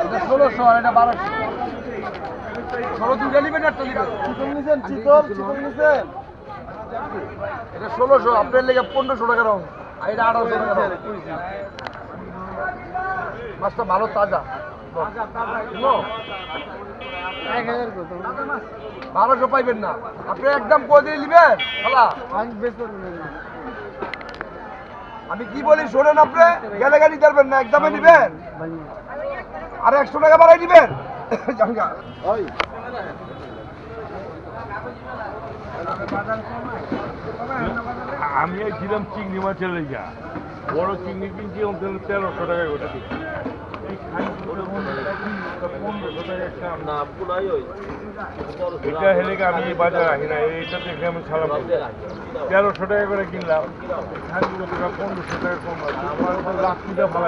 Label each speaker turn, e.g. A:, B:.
A: এটা 1600 আর এটা 1200। 16 দুইটা নিবেন একটা নিবেন। চিতল নিছেন, চিতল নিছেন। এটা 1600 আপনার লেগে 1500 টাকা রং। আর এটা 1800 টাকা রং। মাছটা ভালো তাজা। তাজা তাজা। 1000 কত? 1200 পাইবেন না। আপনি একদম কই দিয়ে নিবেন? খালা আমি বেচতে না। আমি কি বলি শোনেন, আপনি গেলে গাড়ি ধরবেন না, একদমই নিবেন আর 100 টাকা বাড়াই দিবেন। জাঙ্গা ওই
B: আমি ছিলাম চিংড়ি মাছের লেগা, বড় চিংড়ি কিনছি 1300 টাকা করে দিই। এটা হেলে আমি এই বাজার আসি না, এইটা দেখে আমি সালাম 1300 টাকা করে কিনলাম, 1500 টাকা কম আছে, আমার লাখ টাকা ভালো